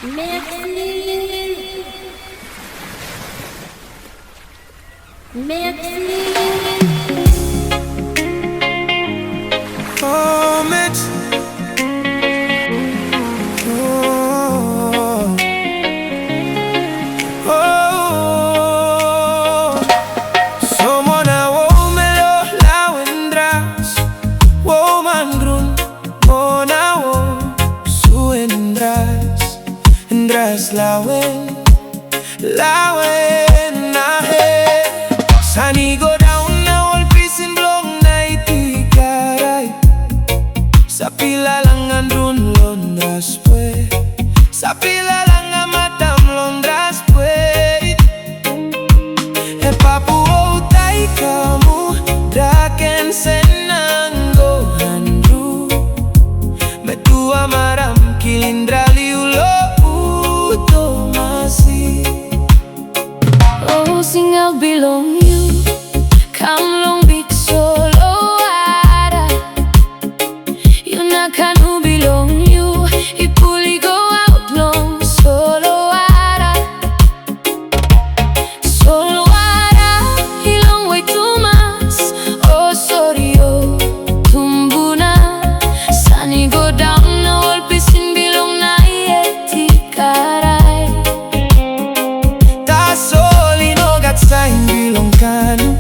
Merci. Merci. Oh, Mitch. Oh, oh. Somona womelo lawendras, womangrun mona wo suendras, endras lawen na he. Sani go down na all peace in blong na itikaray. Sa pila lang ang run Londras pwe, sa pila lang ang Madam Londras pwe. E papuo tay kamu draken senango handru. Medua maram kilindra liulo uto masi. Oh, sing I belong you. Come long big solo ara. You na kanu belong you. Ipuli go out long solo ara. Solo ara. Ilong way too much. Oh sorry oh. Tumbuna. Sunny go down na all pisin belong na yeti karay. Tasolino gat sign belong kanu.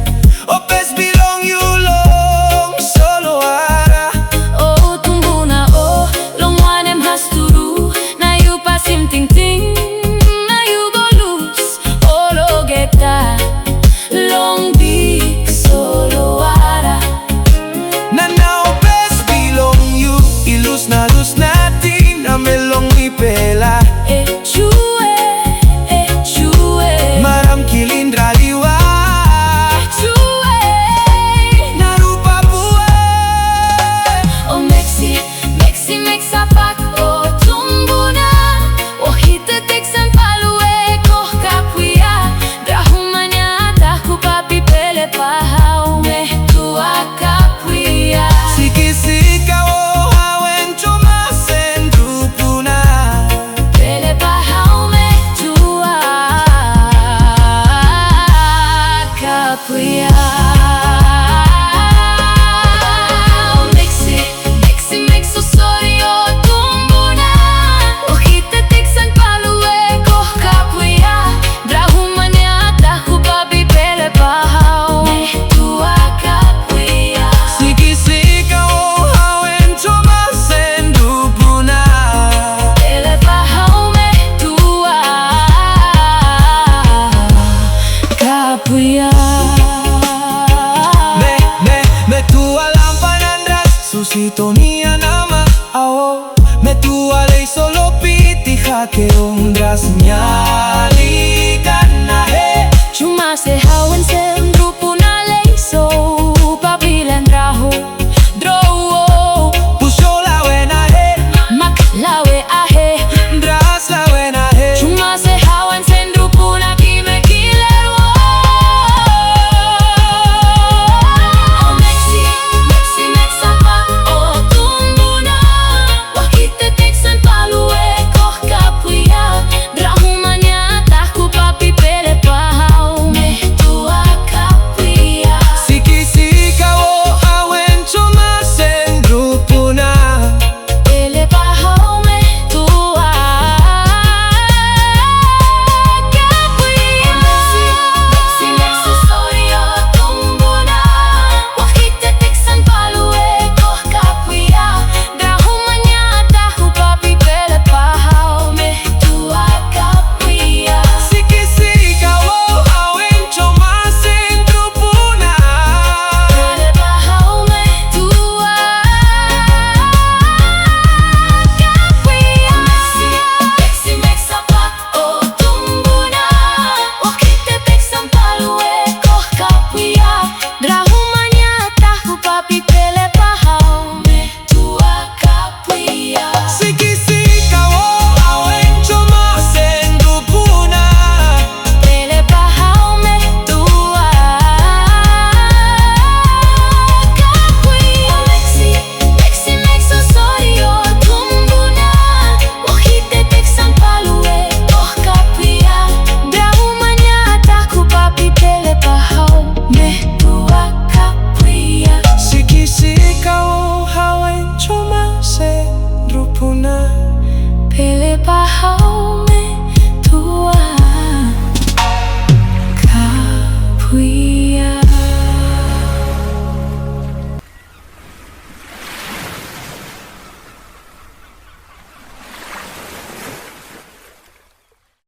Opes belong you long solo ara. Oh, tumbuna, oh, long one em has to do. Now you pass him ting ting, now you go loose. Oh, lo get that long big solo ara. Na opes belong you. Ilus na natin na melong ipela. Chue, Maram kilindra liwa. chue. Narupa buwe. Oh, Mexi, Mexi, Mexapak, oh, tumbuna. Oh, hite texan palue, koh kapuya. Drahumanya, dahu papi pele pahaume, tua kapuya. Sikisika o hawen chumasen drupuna. Pele pahaume, tua kapuya. Oh, Mexi, Mexi, Mexo, sorry, oh, tumbuna. Oh, hite texan palue, koh kapuya. Drahumanya, dahu papi pele pahaume, tua kapuya. Sikisika o hawen chumasen drupuna. Pele pahaume, tua kapuya. Me tua lampanandras, susito mia nama awo. Me tua lei solo piti hake ondras nyali kana he. Chumase